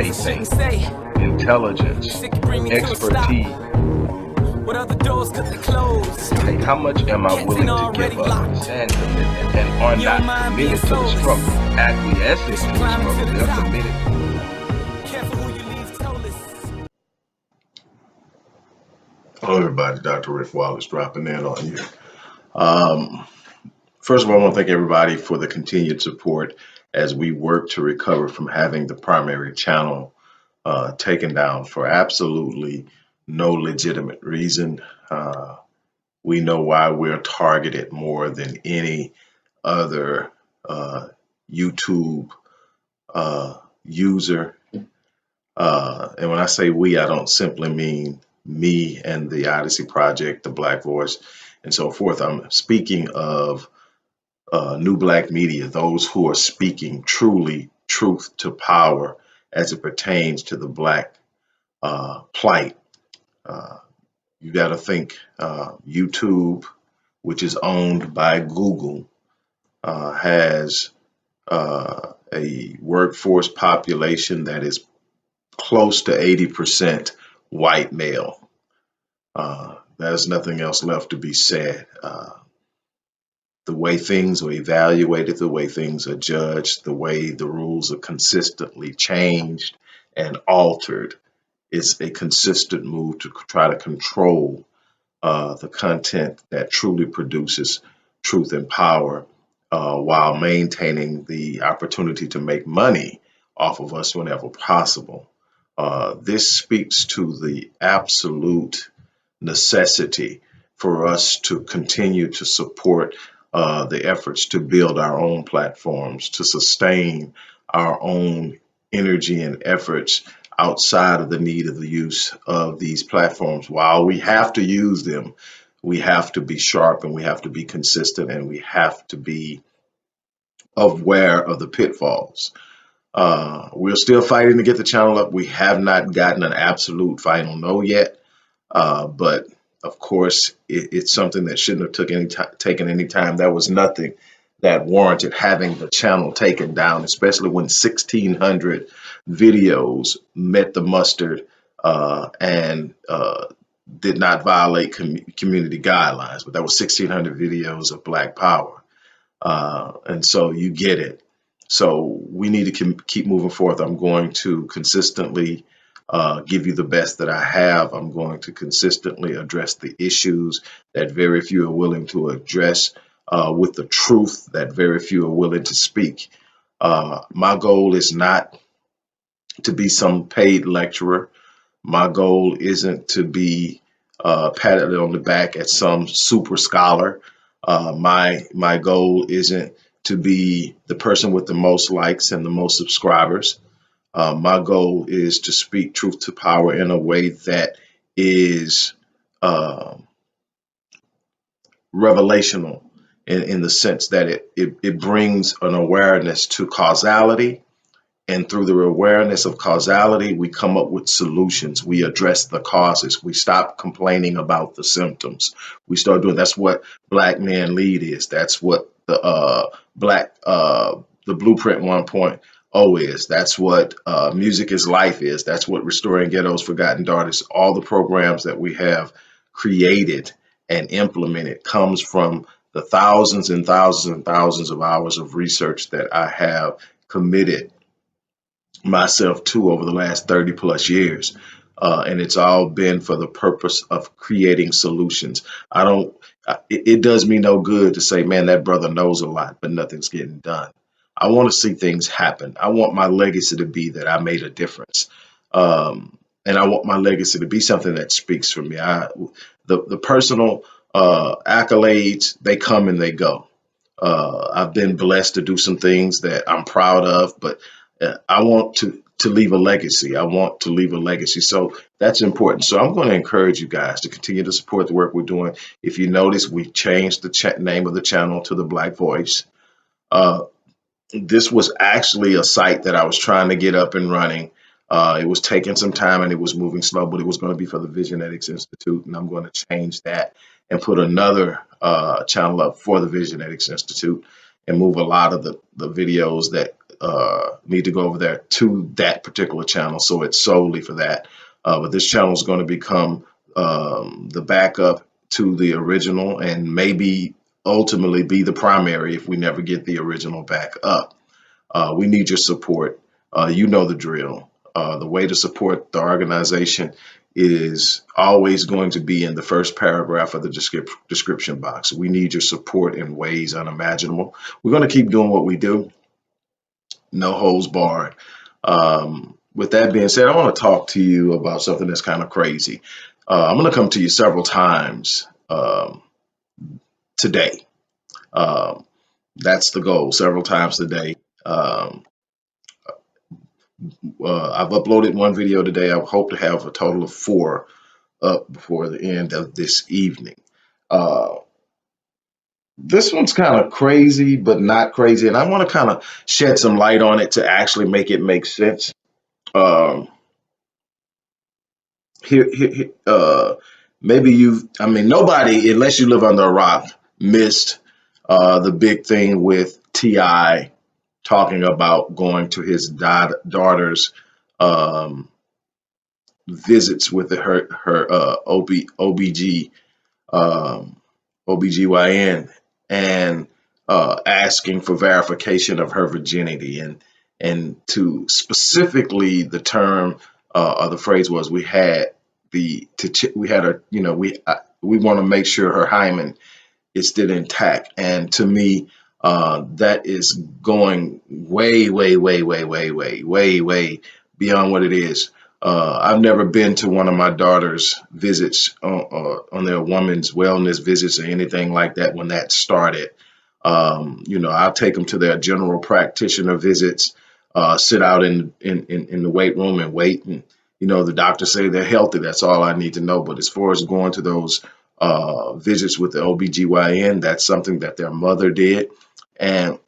say, intelligence, expertise. Hey, how much am I willing to give up? Stand commitment and are not committed to the struggle. Acquiescing to the struggle, they're committed. Hello, everybody. Dr. Rick Wallace dropping in on you. First of all, I want to thank everybody for the continued support as we work to recover from having the primary channel taken down for absolutely no legitimate reason. We know why we're targeted more than any other YouTube user. And when I say we, I don't simply mean me and the Odyssey Project, the Black Voice, and so forth. I'm speaking of new Black media, those who are speaking truly truth to power as it pertains to the Black plight. You got to think YouTube, which is owned by Google, has a workforce population that is close to 80% white male. There's nothing else left to be said. The way things are evaluated, the way things are judged, the way the rules are consistently changed and altered, it's a consistent move to try to control the content that truly produces truth and power while maintaining the opportunity to make money off of us whenever possible. This speaks to the absolute necessity for us to continue to support the efforts to build our own platforms, to sustain our own energy and efforts outside of the need of the use of these platforms. While we have to use them, we have to be sharp and we have to be consistent and we have to be aware of the pitfalls. We're still fighting to get the channel up. We have not gotten an absolute final no yet, but of course, it's something that shouldn't have taken any time. There was nothing that warranted having the channel taken down, especially when 1,600 videos met the mustard and did not violate community guidelines. But that was 1,600 videos of Black Power. And so you get it. So we need to keep moving forth. I'm going to consistently give you the best that I have. I'm going to consistently address the issues that very few are willing to address with the truth that very few are willing to speak. My goal is not to be some paid lecturer. My goal isn't to be patted on the back as some super scholar. My goal isn't to be the person with the most likes and the most subscribers. My goal is to speak truth to power in a way that is revelational in the sense that it brings an awareness to causality. And through the awareness of causality, we come up with solutions. We address the causes. We stop complaining about the symptoms. We start doing, that's what Black Men Lead is. That's what the the Blueprint 1.0 is. That's what Music is Life is. That's what Restoring Ghettos Forgotten Daughters, all the programs that we have created and implemented comes from the thousands and thousands and thousands of hours of research that I have committed myself to over the last 30 plus years. And it's all been for the purpose of creating solutions. It does me no good to say, man, that brother knows a lot, but nothing's getting done. I want to see things happen. I want my legacy to be that I made a difference. And I want my legacy to be something that speaks for me. The personal accolades, they come and they go. I've been blessed to do some things that I'm proud of, but I want to leave a legacy. I want to leave a legacy. So that's important. So I'm going to encourage you guys to continue to support the work we're doing. If you notice, we changed the name of the channel to The Black Voice. This was actually a site that I was trying to get up and running. It was taking some time and it was moving slow, but it was going to be for the Visionetics Institute. And I'm going to change that and put another channel up for the Visionetics Institute and move a lot of the videos that need to go over there to that particular channel, so it's solely for that. But this channel is going to become the backup to the original, and maybe ultimately be the primary if we never get the original back up. We need your support. You know the drill. The way to support the organization is always going to be in the first paragraph of the description box. We need your support in ways unimaginable. We're going to keep doing what we do, no holds barred. With that being said, I want to talk to you about something that's kind of crazy. I'm going to come to you several times today. Um, that's the goal, several times today. Um, I've uploaded one video today. I hope to have a total of 4 up before the end of this evening. Uh, this one's kind of crazy, but not crazy, and I want to kind of shed some light on it to actually make it make sense. Um, Maybe I mean, nobody, unless you live under a rock, missed the big thing with Ti talking about going to his daughter's um, visits with her OBG um, OBGYN, and asking for verification of her virginity, and to specifically the term or the phrase was, we had we had a, we want to make sure her hymen is still intact. And to me, that is going way, way, way, way, way, way, way, way beyond what it is. I've never been to one of my daughter's visits on their woman's wellness visits or anything like that when that started. I'll take them to their general practitioner visits, sit out in the weight room and wait. And, the doctors say they're healthy. That's all I need to know. But as far as going to those visits with the OBGYN, that's something that their mother did. And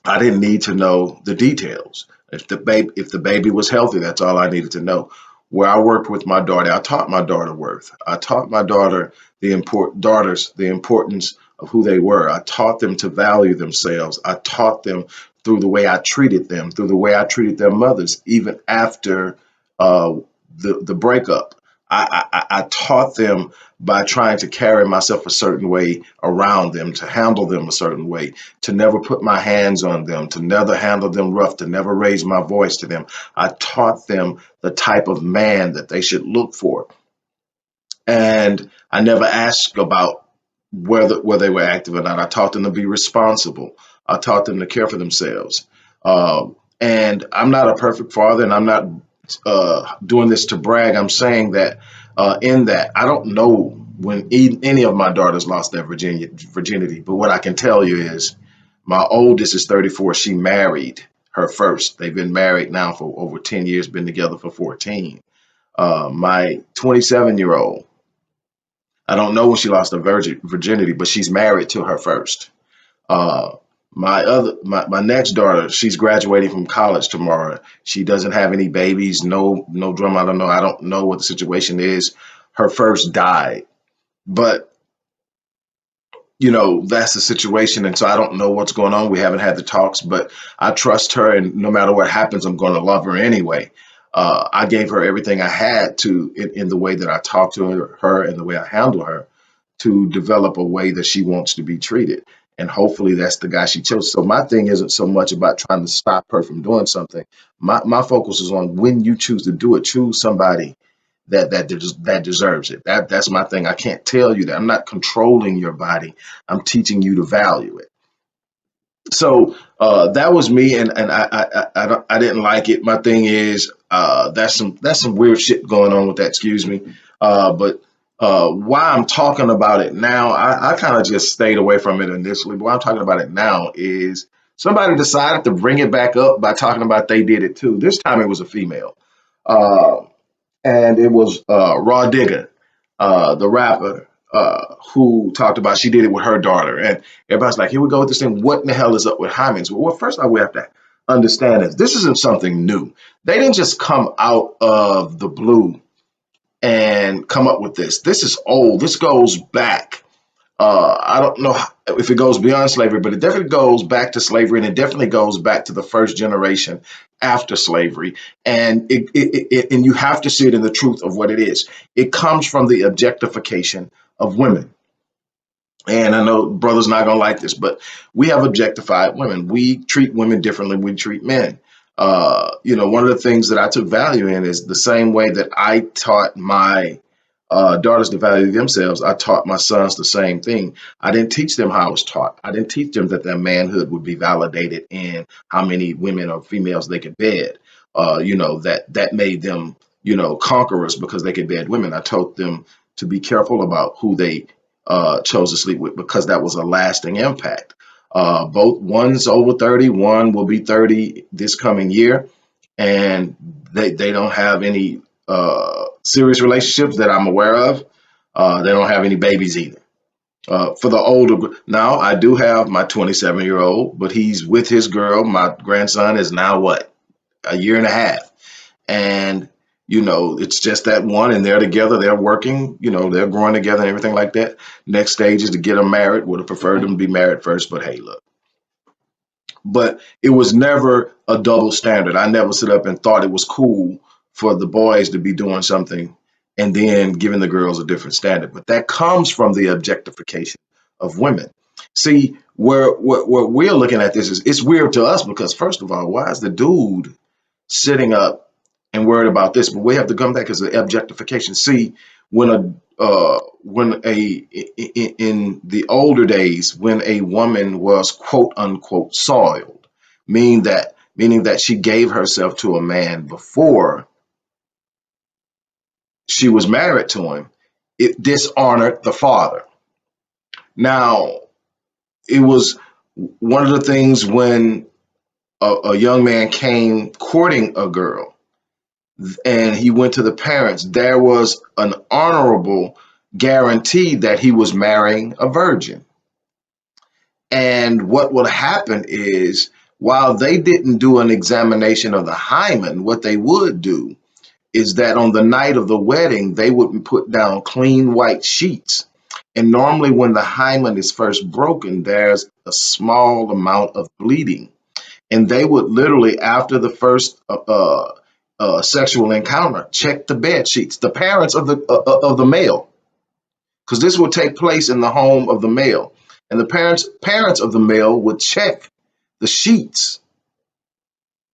I didn't need to know the details. If the baby was healthy, that's all I needed to know. Where I worked with my daughter, I taught my daughter worth. I taught my daughters the importance of who they were. I taught them to value themselves. I taught them through the way I treated them, through the way I treated their mothers, even after uh, the breakup. I taught them by trying to carry myself a certain way around them, to handle them a certain way, to never put my hands on them, to never handle them rough, to never raise my voice to them. I taught them the type of man that they should look for. And I never asked about whether they were active or not. I taught them to be responsible. I taught them to care for themselves. And I'm not a perfect father, and I'm not doing this to brag. I'm saying that in that I don't know when any of my daughters lost their virginity, but what I can tell you is my oldest is 34. She married her first. They've been married now for over 10 years, been together for 14. My 27-year-old, I don't know when she lost her virginity, but she's married to her first. Uh, my next daughter, she's graduating from college tomorrow. She doesn't have any babies, no drum. I don't know what the situation is. Her first died, but that's the situation, and so I don't know what's going on. We haven't had the talks, but I trust her, and no matter what happens, I'm going to love her anyway. I gave her everything I had to in the way that I talk to her and the way I handle her, to develop a way that she wants to be treated. And hopefully that's the guy she chose. So my thing isn't so much about trying to stop her from doing something. My focus is on, when you choose to do it, choose somebody that deserves it. That's my thing. I can't tell you that. I'm not controlling your body. I'm teaching you to value it. So that was me, and I didn't like it. My thing is, that's some weird shit going on with that. Excuse me, but why I'm talking about it now, I kind of just stayed away from it initially. But why I'm talking about it now is somebody decided to bring it back up by talking about they did it too. This time it was a female. Uh, and it was Rah Digga, the rapper, who talked about she did it with her daughter, and everybody's like, "Here we go with this thing. What in the hell is up with Hymen?" Well, first all we have to understand is this isn't something new. They didn't just come out of the blue and come up with this. This is old. This goes back. I don't know if it goes beyond slavery, but it definitely goes back to slavery, and it definitely goes back to the first generation after slavery. And and you have to see it in the truth of what it is. It comes from the objectification of women. And I know brothers not gonna like this, but we have objectified women. We treat women differently than we treat men. One of the things that I took value in is the same way that I taught my daughters to value themselves. I taught my sons the same thing. I didn't teach them how I was taught. I didn't teach them that their manhood would be validated in how many women or females they could bed. That made them, conquerors because they could bed women. I taught them to be careful about who they chose to sleep with because that was a lasting impact. Both one's over 30, one will be 30 this coming year, and they don't have any serious relationships that I'm aware of. They don't have any babies either. For the older, now I do have my 27-year-old, but he's with his girl. My grandson is now what, a year and a half, and it's just that one, and they're together, they're working, they're growing together and everything like that. Next stage is to get them married. Would have preferred them to be married first, but hey, look. But it was never a double standard. I never sit up and thought it was cool for the boys to be doing something and then giving the girls a different standard. But that comes from the objectification of women. See, where we're looking at this is it's weird to us because first of all, why is the dude sitting up and worried about this? But we have to come back as the objectification. See, when in the older days, when a woman was quote unquote soiled, meaning that she gave herself to a man before she was married to him, it dishonored the father. Now, it was one of the things when a young man came courting a girl and he went to the parents, there was an honorable guarantee that he was marrying a virgin. And what would happen is, while they didn't do an examination of the hymen, what they would do is that on the night of the wedding, they would put down clean white sheets. And normally, when the hymen is first broken, there's a small amount of bleeding. And they would literally, after the first sexual encounter, check the bed sheets, the parents of the male, because this would take place in the home of the male, and the parents of the male would check the sheets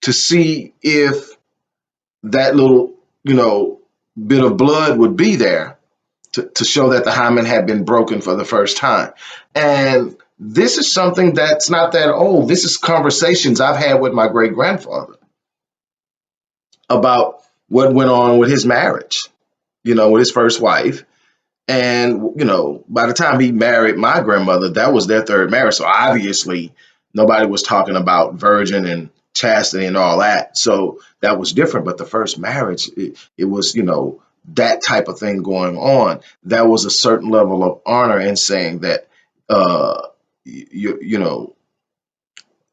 to see if that little bit of blood would be there to show that the hymen had been broken for the first time. And this is something that's not that old. This is conversations I've had with my great grandfather about what went on with his marriage, with his first wife. And, by the time he married my grandmother, that was their third marriage. So obviously, nobody was talking about virgin and chastity and all that. So that was different. But the first marriage, it was, that type of thing going on. That was a certain level of honor in saying that,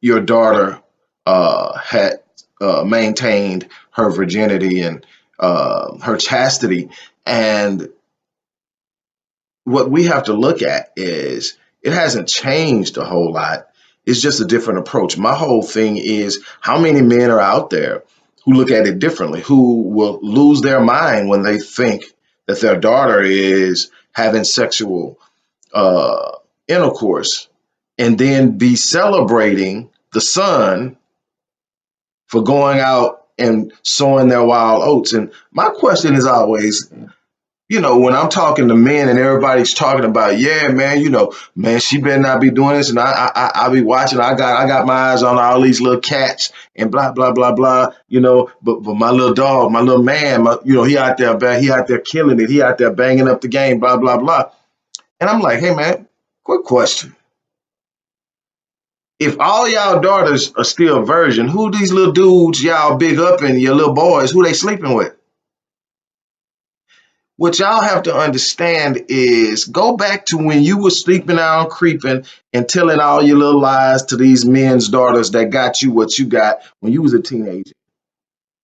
your daughter had maintained her virginity and her chastity. And what we have to look at is it hasn't changed a whole lot. It's just a different approach. My whole thing is how many men are out there who look at it differently, who will lose their mind when they think that their daughter is having sexual uh, intercourse and then be celebrating the son for going out and sowing their wild oats. And my question is always, when I'm talking to men and everybody's talking about, yeah, man, man, she better not be doing this, and I be watching. I got my eyes on all these little cats and blah blah blah blah. But my little dog, my little man, he out there killing it. He out there banging up the game, blah blah blah. And I'm like, hey man, quick question. If all y'all daughters are still virgin, who these little dudes y'all big up and your little boys, who they sleeping with? What y'all have to understand is go back to when you were sleeping out, creeping, and telling all your little lies to these men's daughters that got you what you got when you was a teenager,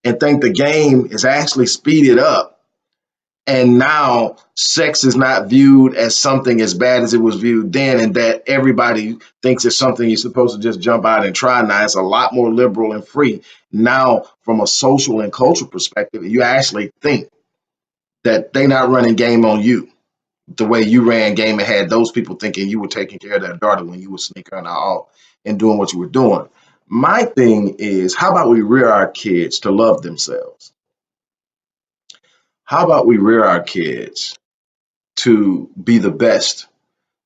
and think the game is actually speeded up And now sex is not viewed as something as bad as it was viewed then, and that everybody thinks it's something you're supposed to just jump out and try. Now it's a lot more liberal and free. Now, from a social and cultural perspective, you actually think that they not running game on you the way you ran game and had those people thinking you were taking care of their daughter when you were sneaking out and doing what you were doing. My thing is, how about we rear our kids to love themselves? How about we rear our kids to be the best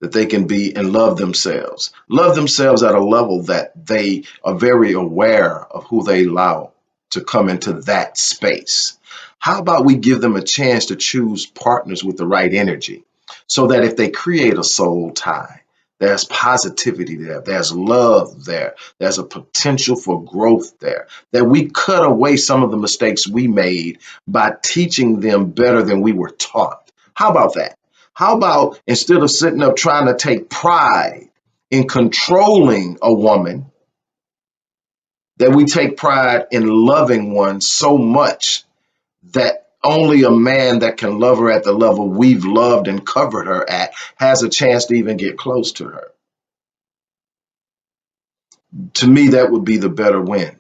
that they can be and love themselves at a level that they are very aware of who they allow to come into that space. How about we give them a chance to choose partners with the right energy so that if they create a soul tie, there's positivity there, there's love there, there's a potential for growth there, that we cut away some of the mistakes we made by teaching them better than we were taught. How about that? How about instead of sitting up trying to take pride in controlling a woman, that we take pride in loving one so much that only a man that can love her at the level we've loved and covered her at has a chance to even get close to her. To me, that would be the better win.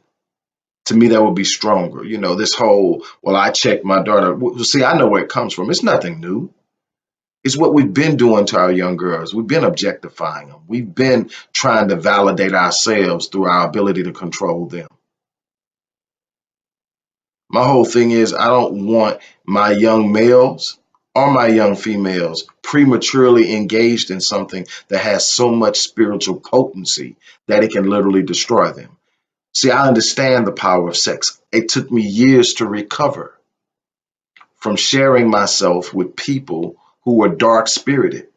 To me, that would be stronger. You know, this whole, well, I checked my daughter. See, I know where it comes from. It's nothing new. It's what we've been doing to our young girls. We've been objectifying them. We've been trying to validate ourselves through our ability to control them. My whole thing is I don't want my young males or my young females prematurely engaged in something that has so much spiritual potency that it can literally destroy them. See, I understand the power of sex. It took me years to recover from sharing myself with people who were dark spirited.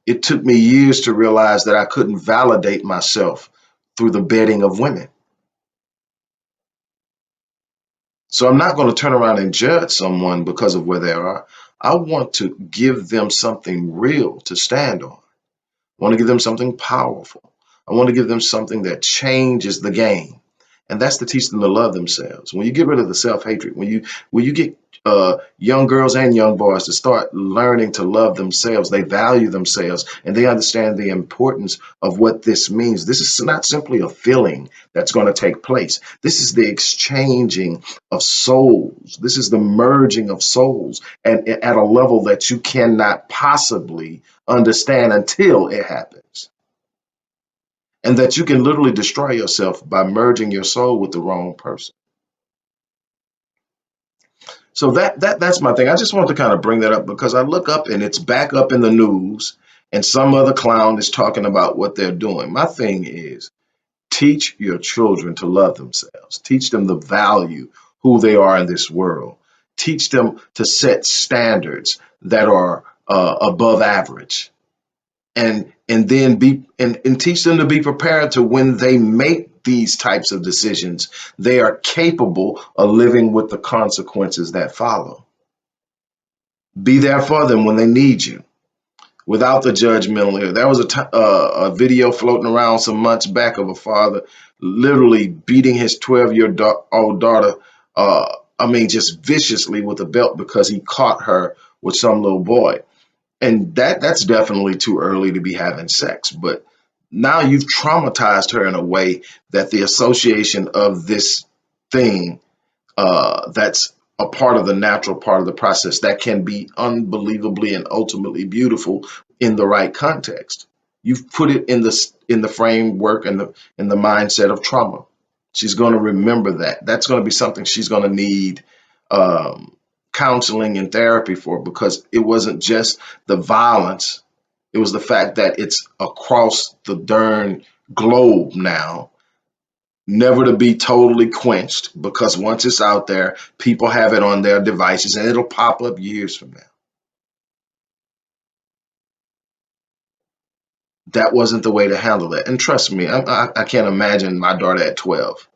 It took me years to realize that I couldn't validate myself through the bedding of women. So I'm not going to turn around and judge someone because of where they are. I want to give them something real to stand on. I want to give them something powerful. I want to give them something that changes the game. And that's to teach them to love themselves. When you get rid of the self-hatred, when you get young girls and young boys to start learning to love themselves, they value themselves, and they understand the importance of what this means. This is not simply a feeling that's going to take place. This is the exchanging of souls. This is the merging of souls, and at a level that you cannot possibly understand until it happens. And that you can literally destroy yourself by merging your soul with the wrong person. So that's my thing. I just want to kind of bring that up because I look up and it's back up in the news and some other clown is talking about what they're doing. My thing is teach your children to love themselves. Teach them the value, who they are in this world. Teach them to set standards that are above average. And then and teach them to be prepared to when they make these types of decisions, they are capable of living with the consequences that follow. Be there for them when they need you without the judgmental. There was a video floating around some months back of a father literally beating his 12-year-old daughter, I mean, just viciously with a belt because he caught her with some little boy. And that's definitely too early to be having sex. But now you've traumatized her in a way that the association of this thing that's a part of the natural part of the process that can be unbelievably and ultimately beautiful in the right context. You've put it in the framework and the mindset of trauma. She's going to remember that. That's going to be something she's going to need um, counseling and therapy for, because it wasn't just the violence. It was the fact that it's across the darn globe now, never to be totally quenched, because once it's out there, people have it on their devices and it'll pop up years from now. That wasn't the way to handle it. And trust me, I can't imagine my daughter at 12,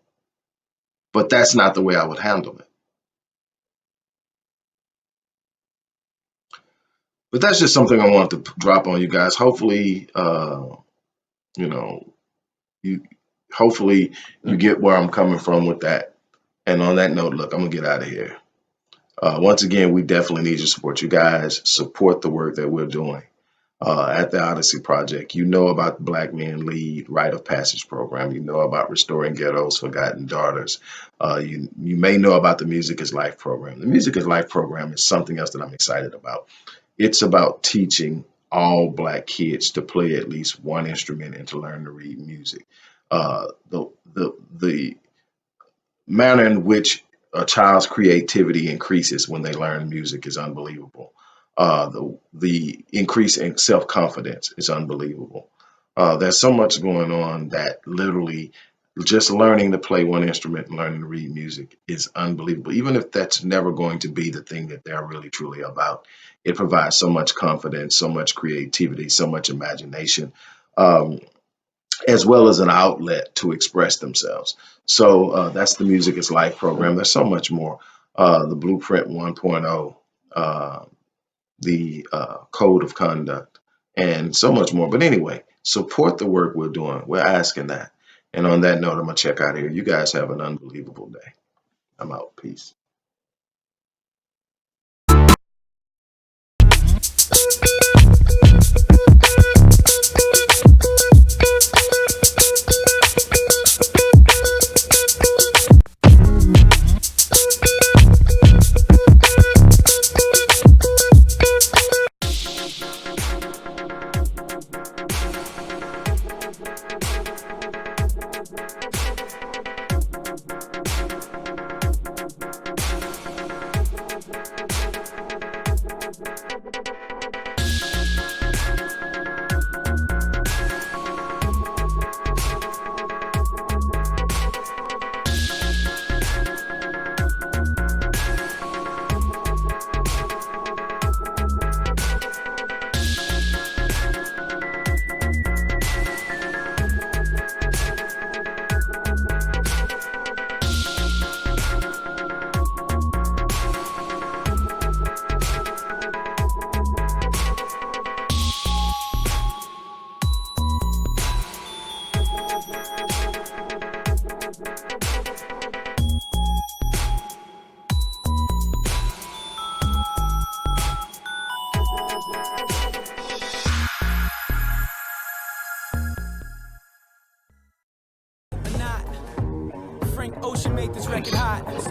but that's not the way I would handle it. But that's just something I wanted to drop on you guys. Hopefully, you know, you hopefully you get where I'm coming from with that. And on that note, look, I'm gonna get out of here. Once again, we definitely need your support. You guys support the work that we're doing at the Odyssey Project. You know about the Black Men Lead Rite of Passage program. You know about Restoring Ghettos Forgotten Daughters. You may know about the Music is Life program. The Music is Life program is something else that I'm excited about. It's about teaching all Black kids to play at least one instrument and to learn to read music. The manner in which a child's creativity increases when they learn music is unbelievable. The increase in self-confidence is unbelievable. There's so much going on that literally just learning to play one instrument and learning to read music is unbelievable. Even if that's never going to be the thing that they're really truly about, it provides so much confidence, so much creativity, so much imagination. Um, as well as an outlet to express themselves. So that's the Music is Life program. There's so much more. The Blueprint 1.0, the Code of Conduct, and so much more. But anyway, support the work we're doing. We're asking that. And on that note, I'm going to check out here. You guys have an unbelievable day. I'm out. Peace.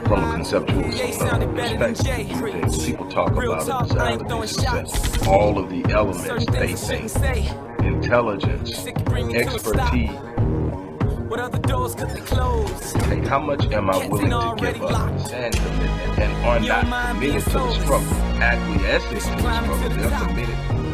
From a conceptual perspective, people talk about a desire to be successful. All of the elements they think, intelligence, expertise. Hey, how much am I willing to give up and commitment? And are not committed to the struggle, acquiescing to the struggle, they're committed.